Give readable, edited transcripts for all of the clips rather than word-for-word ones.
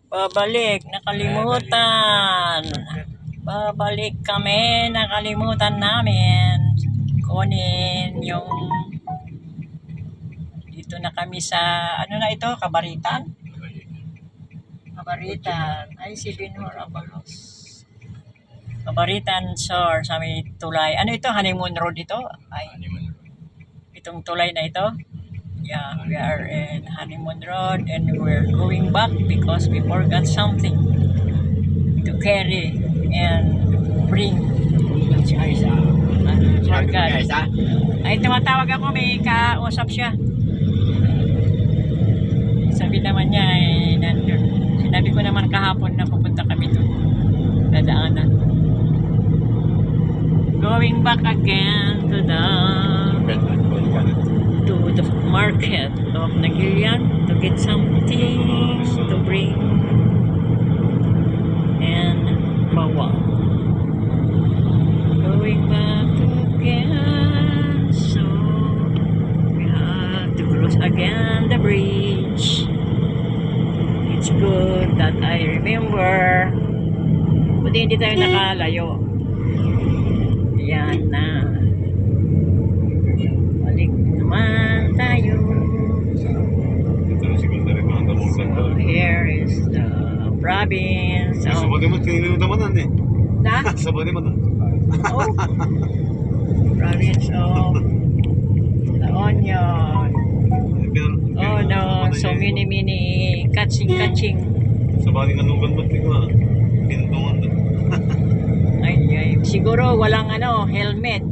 Babalik, nakalimutan. Babalik kami, nakalimutan namin. Kunin yung... Dito na kami sa... Ano na ito? Kabaritan? Kabaritan. Ay, si Binor Abalos. Kabaritan, sir, sa may tulay. Ano ito? Honeymoon Road ito? Ay, itong tulay na ito? Yeah, we are in Honeymoon Road and we're going back because we forgot something to carry and bring. Si Aiza. Forgot. Ay, tumatawag ako, may kausap siya. Sabi naman niya, nandun. Sinabi ko naman kahapon na pupunta kami doon. Dadaanan. Going back again to the market of Nagilian to get something to bring and bawang. Going back again, so we have to cross again the bridge. It's good that I remember. Buti hindi tayo nakalayo. Yan na. Balik naman tayo. So here is the province of... Na? Oh. Province of La Union. Oh no, so many catching. Sabali nanugan ba't ito ah? Pinuntungan doon. Ay, siguro walang helmet.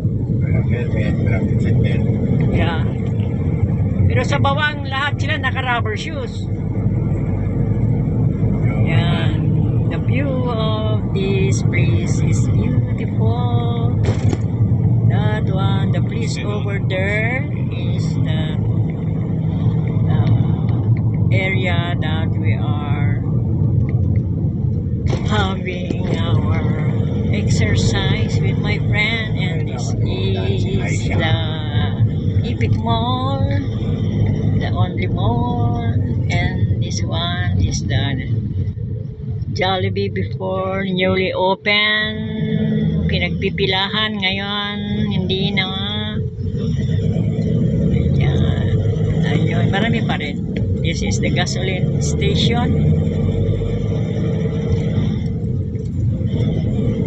Yeah. Pero sa bawang lahat sila naka-rubber shoes. Yan. The view of this place is beautiful. That one, the place over there is the area that we are having our exercise with my friend, and this is the Epic Mall, the only mall, and this one is the Jollibee before newly open. Pinagpipilahan ngayon, hindi na. Ayun, marami pa rin. This is the gasoline station.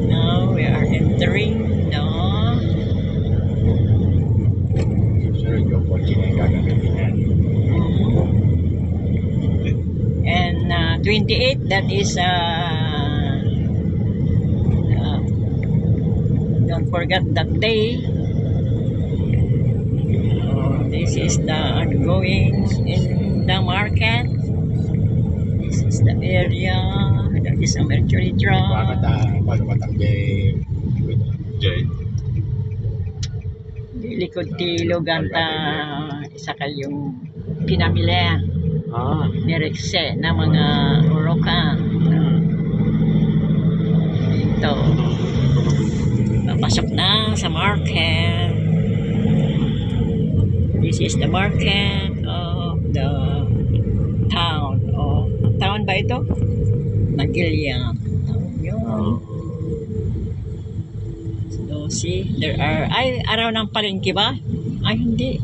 Now we are entering the and 28, that is don't forget that day. This is the ongoing in the market. This is the area. That is a mercury drug. Likod tilog anta isa kayong pinamili ni Rexe na mga uroka. Dito. Papasok na sa market. This is the market of the town. Town ba ito? Nagilian. Yun. So, see, there are... Ay, araw ng palengke ba? Ay, hindi.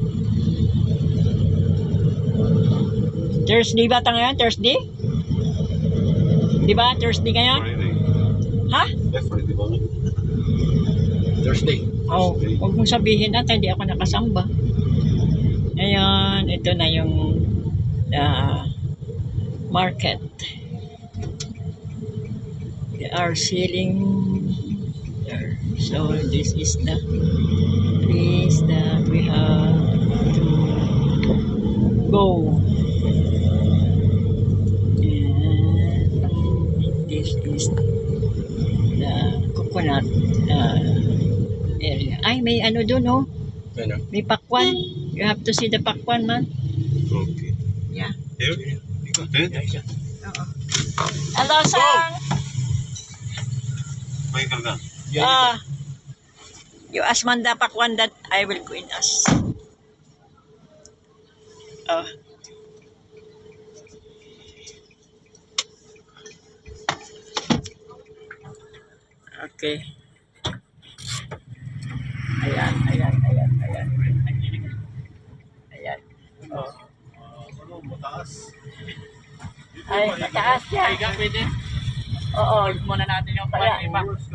Thursday ba ito ngayon? Thursday? Di ba? Thursday ngayon? Friday. Ha? Friday ba? Thursday. Oh, huwag mong sabihin na hindi ako nakasamba. Ngayon, ito na yung market. They are selling there. So this is the place that we have to go. And this is the coconut area. Ay, may ano doon, oh. Ano? May pakwan. You have to see the pakwan, man. Okay. Yeah. Here? Oo. Hello, Sang. May karga. You ask man the pakwan that I will go in as. Okay. Ayan, ayan, ayan, ayan. Ayan. Oh. Ano, mataas. Ay, mataas yan. Pwede. Oo. Muna natin yung Kaya,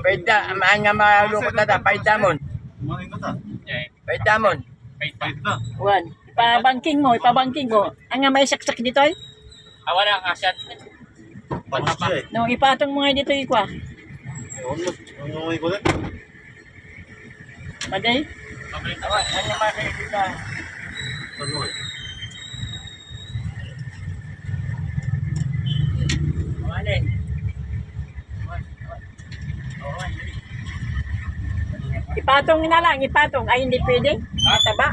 Paida, maan nga malukot na ta, paida mon. Kumain na ta. Paida mon. Pahit na. Juan, ipabangking mo, ipabangking mo. Ang nga may saksak dito ay? Awa na, kasyat. Tapos siya eh. No, ipatong mo nga dito ikwa. Ano may kulit? Maday? Awa, ang nga makikita dito. Ano eh? Manin. Ipatong na lang, ipatong. Ay, hindi pwede. Mataba.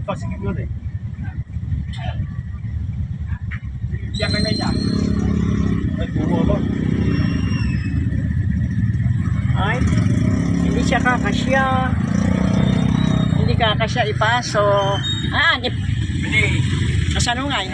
Pasigit nga eh. Diyan ka na dyan. Ay, bumaba. Ay, hindi siya kakasya. Hindi kakasya ipaso. Ah, Hindi. nasanungay.